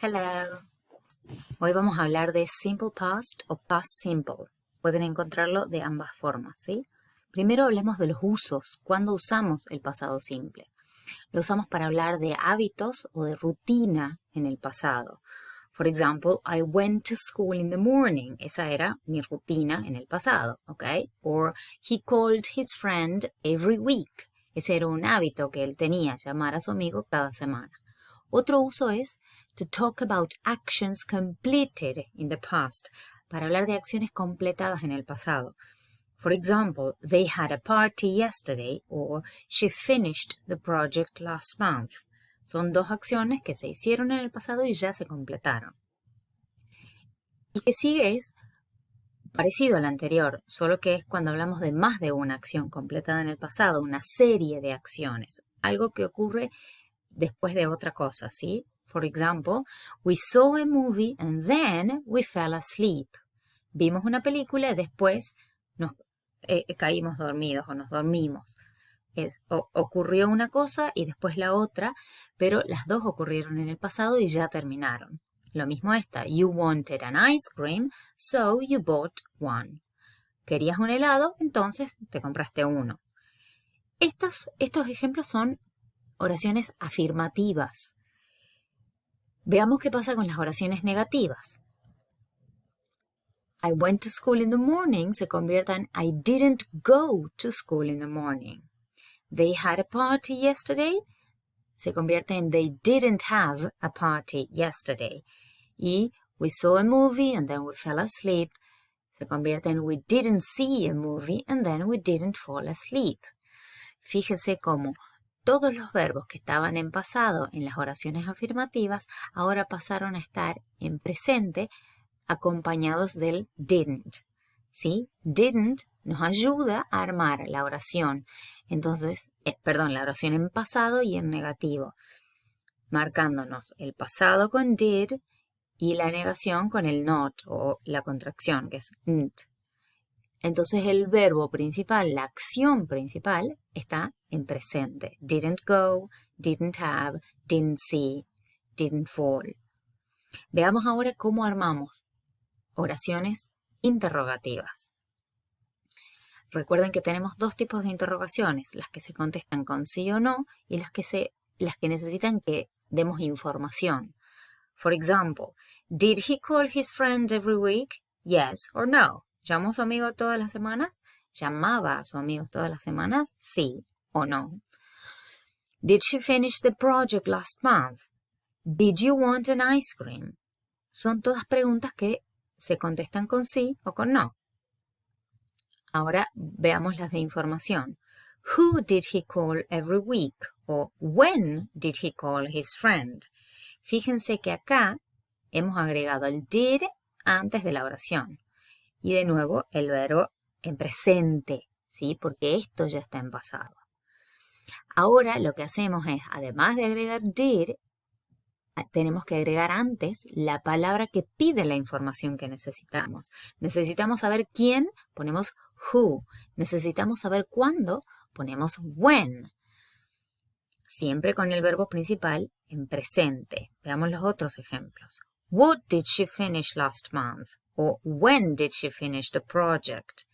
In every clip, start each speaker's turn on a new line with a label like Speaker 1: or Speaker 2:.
Speaker 1: Hello. Hoy vamos a hablar de Simple Past o Past Simple. Pueden encontrarlo de ambas formas, ¿sí? Primero hablemos de los usos. ¿Cuándo usamos el pasado simple? Lo usamos para hablar de hábitos o de rutina en el pasado. For example, I went to school in the morning. Esa era mi rutina en el pasado, ¿ok? Or he called his friend every week. Ese era un hábito que él tenía, llamar a su amigo cada semana. Otro uso es to talk about actions completed in the past, para hablar de acciones completadas en el pasado. For example, they had a party yesterday or she finished the project last month. Son dos acciones que se hicieron en el pasado y ya se completaron. El que sigue es parecido al anterior, solo que es cuando hablamos de más de una acción completada en el pasado, una serie de acciones, algo que ocurre después de otra cosa, ¿sí? For example, we saw a movie and then we fell asleep. Vimos una película y después nos caímos dormidos o nos dormimos. Ocurrió una cosa y después la otra, pero las dos ocurrieron en el pasado y ya terminaron. Lo mismo esta. You wanted an ice cream, so you bought one. Querías un helado, entonces te compraste uno. Estos ejemplos son oraciones afirmativas. Veamos qué pasa con las oraciones negativas. I went to school in the morning se convierte en I didn't go to school in the morning. They had a party yesterday se convierte en they didn't have a party yesterday. Y we saw a movie and then we fell asleep se convierte en we didn't see a movie and then we didn't fall asleep. Fíjese cómo todos los verbos que estaban en pasado en las oraciones afirmativas ahora pasaron a estar en presente acompañados del didn't. ¿Sí? Didn't nos ayuda a armar la oración. Entonces, la oración en pasado y en negativo, marcándonos el pasado con did y la negación con el not o la contracción que es nt. Entonces el verbo principal, la acción principal, está en presente. Didn't go, didn't have, didn't see, didn't fall. Veamos ahora cómo armamos oraciones interrogativas. Recuerden que tenemos dos tipos de interrogaciones, las que se contestan con sí o no y las que necesitan que demos información. For example, did he call his friend every week? Yes or no. ¿Llamó a su amigo todas las semanas? ¿Llamaba a su amigo todas las semanas? Sí o no. Did she finish the project last month? Did you want an ice cream? Son todas preguntas que se contestan con sí o con no. Ahora veamos las de información. Who did he call every week? O when did he call his friend? Fíjense que acá hemos agregado el did antes de la oración. Y de nuevo el verbo en presente, ¿sí? Porque esto ya está en pasado. Ahora lo que hacemos es, además de agregar did, tenemos que agregar antes la palabra que pide la información que necesitamos. Necesitamos saber quién, ponemos who. Necesitamos saber cuándo, ponemos when. Siempre con el verbo principal en presente. Veamos los otros ejemplos. What did she finish last month? O when did she finish the project?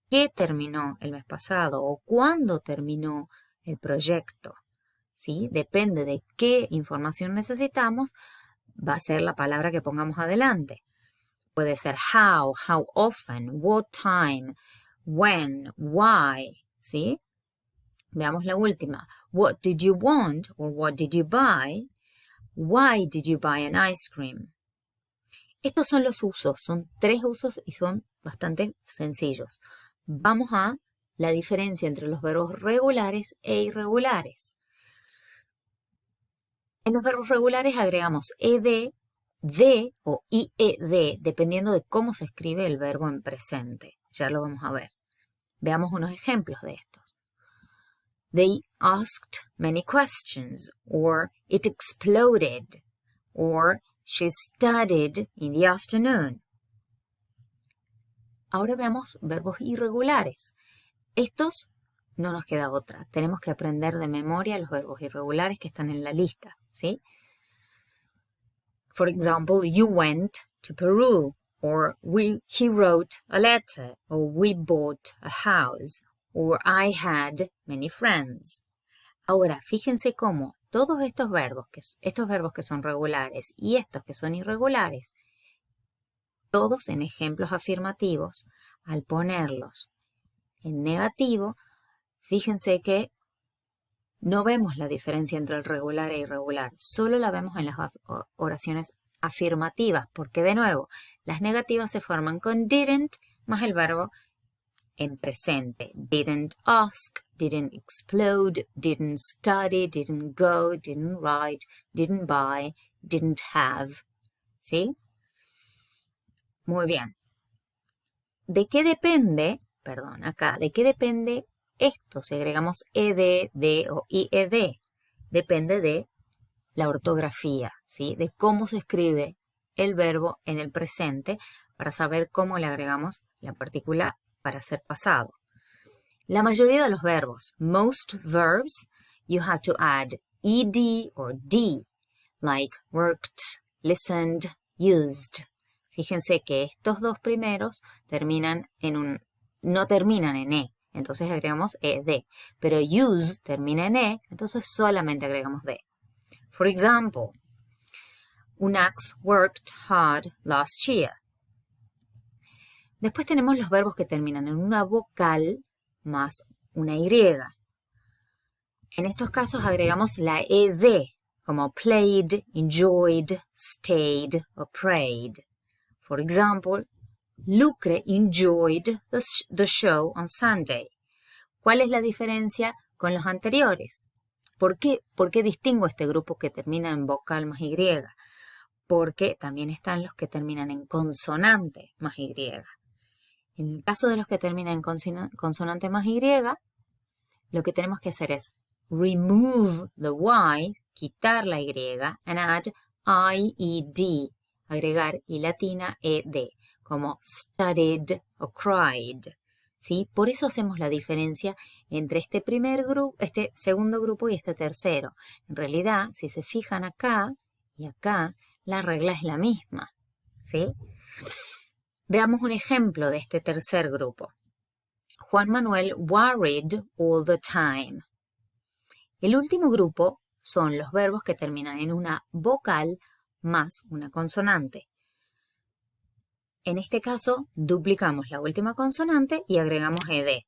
Speaker 1: ¿Qué terminó el mes pasado? O ¿cuándo terminó el proyecto? ¿Sí? Depende de qué información necesitamos, va a ser la palabra que pongamos adelante. Puede ser how often, what time, when, why, ¿sí? Veamos la última. What did you want or what did you buy? Why did you buy an ice cream? Estos son los usos, son 3 usos y son bastante sencillos. Vamos a la diferencia entre los verbos regulares e irregulares. En los verbos regulares agregamos ed, de o ied, dependiendo de cómo se escribe el verbo en presente. Ya lo vamos a ver. Veamos unos ejemplos de estos. They asked many questions, or it exploded, or she studied in the afternoon. Ahora veamos verbos irregulares. Estos no nos queda otra. Tenemos que aprender de memoria los verbos irregulares que están en la lista, ¿sí? For example, you went to Peru, or he wrote a letter, or we bought a house, or I had many friends. Ahora, fíjense cómo todos estos verbos que son regulares y estos que son irregulares, todos en ejemplos afirmativos, al ponerlos en negativo, fíjense que no vemos la diferencia entre el regular e irregular, solo la vemos en las oraciones afirmativas, porque de nuevo, las negativas se forman con didn't más el verbo en presente. Didn't ask, didn't explode, didn't study, didn't go, didn't write, didn't buy, didn't have. ¿Sí? Muy bien. ¿De qué depende? Perdón, acá. ¿De qué depende esto? Si agregamos ed, de o ied. Depende de la ortografía, ¿sí? De cómo se escribe el verbo en el presente para saber cómo le agregamos la partícula para ser pasado. La mayoría de los verbos, most verbs, you have to add ed or d, like worked, listened, used. Fíjense que estos dos primeros no terminan en e, entonces agregamos ed, pero use termina en e, entonces solamente agregamos d. For example, Unax worked hard last year. Después tenemos los verbos que terminan en una vocal más una y. En estos casos agregamos la ed, como played, enjoyed, stayed o prayed. For example, Lucre enjoyed the show on Sunday. ¿Cuál es la diferencia con los anteriores? ¿Por qué distingo este grupo que termina en vocal más y? Porque también están los que terminan en consonante más y. En el caso de los que terminan en consonante más y, lo que tenemos que hacer es remove the y, quitar la y, and add ied, agregar y latina ed, como studied o cried. ¿Sí? Por eso hacemos la diferencia entre este segundo grupo y este tercero. En realidad, si se fijan acá y acá, la regla es la misma. ¿Sí? Veamos un ejemplo de este tercer grupo. Juan Manuel worried all the time. El último grupo son los verbos que terminan en una vocal más una consonante. En este caso, duplicamos la última consonante y agregamos ed.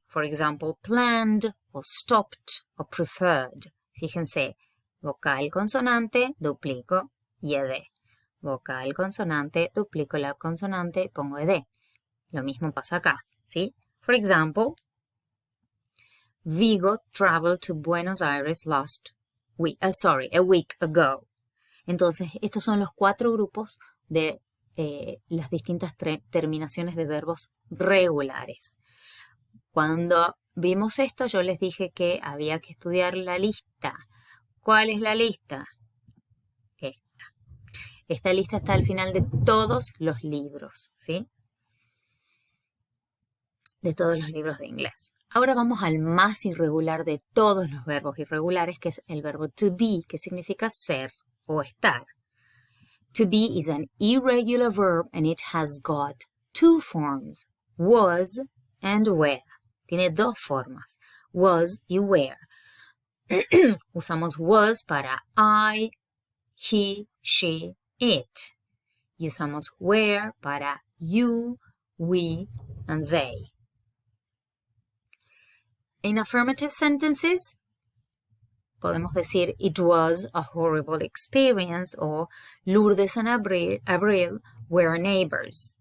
Speaker 1: For example, planned, o stopped, o preferred. Fíjense, vocal, consonante, duplico y ed. Vocal, consonante, duplico la consonante, pongo ed. Lo mismo pasa acá, ¿sí? For example, Vigo traveled to Buenos Aires a week ago. Entonces, estos son los 4 grupos de las distintas terminaciones de verbos regulares. Cuando vimos esto, yo les dije que había que estudiar la lista. ¿Cuál es la lista? Esta. Esta lista está al final de todos los libros, ¿sí? De todos los libros de inglés. Ahora vamos al más irregular de todos los verbos irregulares, que es el verbo to be, que significa ser o estar. To be is an irregular verb and it has got 2 forms, was and were. Tiene 2 formas, was y were. Usamos was para I, he, she, it. Y usamos were para you, we, and they. In affirmative sentences, podemos decir it was a horrible experience o Lourdes and Abril were neighbors.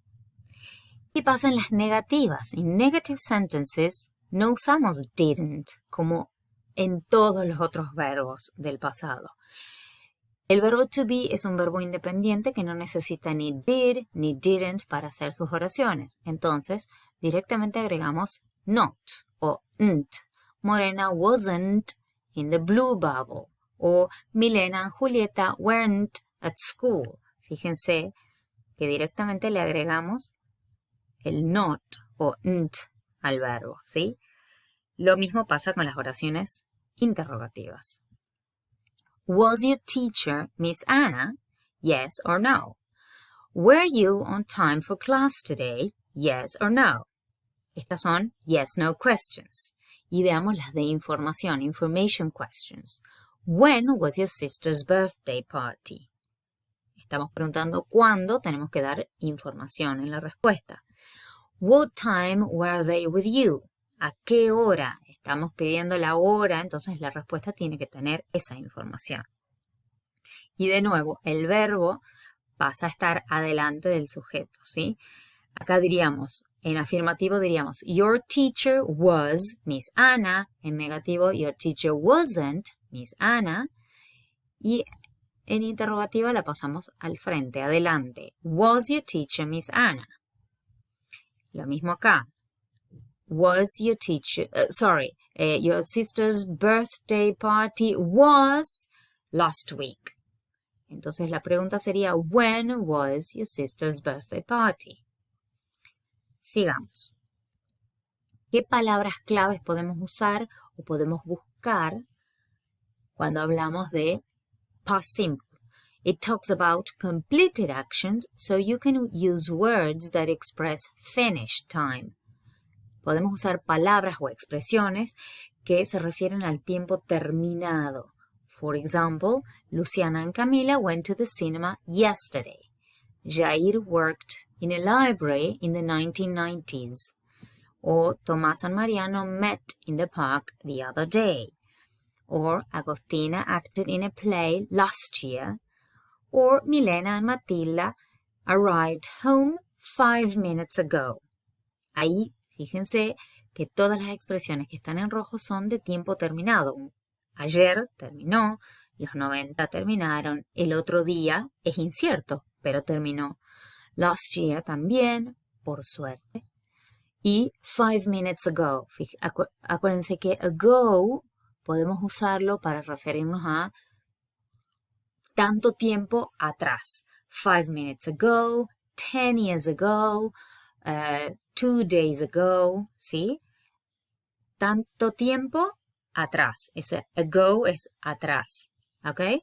Speaker 1: ¿Qué pasa en las negativas? En negative sentences no usamos didn't como en todos los otros verbos del pasado. El verbo to be es un verbo independiente que no necesita ni did ni didn't para hacer sus oraciones. Entonces, directamente agregamos not o n't. Morena wasn't in the blue bubble. O Milena and Julieta weren't at school. Fíjense que directamente le agregamos el not o n't al verbo, ¿sí? Lo mismo pasa con las oraciones interrogativas. Was your teacher Miss Anna? Yes or no. Were you on time for class today? Yes or no. Estas son yes-no questions. Y veamos las de información, information questions. When was your sister's birthday party? Estamos preguntando cuándo, tenemos que dar información en la respuesta. What time were they with you? ¿A qué hora? Estamos pidiendo la hora, entonces la respuesta tiene que tener esa información. Y de nuevo, el verbo pasa a estar adelante del sujeto, ¿sí? Acá diríamos, en afirmativo diríamos, your teacher was Miss Anna. En negativo, your teacher wasn't Miss Anna. Y en interrogativa la pasamos al frente, adelante. Was your teacher Miss Anna? Lo mismo acá. Was your teacher, your sister's birthday party was last week. Entonces la pregunta sería, when was your sister's birthday party? Sigamos. ¿Qué palabras claves podemos usar o podemos buscar cuando hablamos de past simple? It talks about completed actions, so you can use words that express finished time. Podemos usar palabras o expresiones que se refieren al tiempo terminado. For example, Luciana and Camila went to the cinema yesterday. Jair worked in a library in the 1990s. Or Tomás and Mariano met in the park the other day. Or Agostina acted in a play last year. Or Milena and Matilda arrived home 5 minutes ago. Ahí, fíjense que todas las expresiones que están en rojo son de tiempo terminado. Ayer terminó, los 90 terminaron, el otro día es incierto, pero terminó. Last year también, por suerte. Y 5 minutes ago. Acuérdense que ago podemos usarlo para referirnos a tanto tiempo atrás. 5 minutes ago, 10 years ago, 2 days ago, ¿sí? Tanto tiempo atrás. Ese ago es atrás, ¿ok?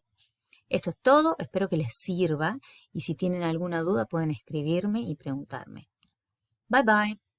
Speaker 1: Esto es todo, espero que les sirva y si tienen alguna duda pueden escribirme y preguntarme. Bye bye.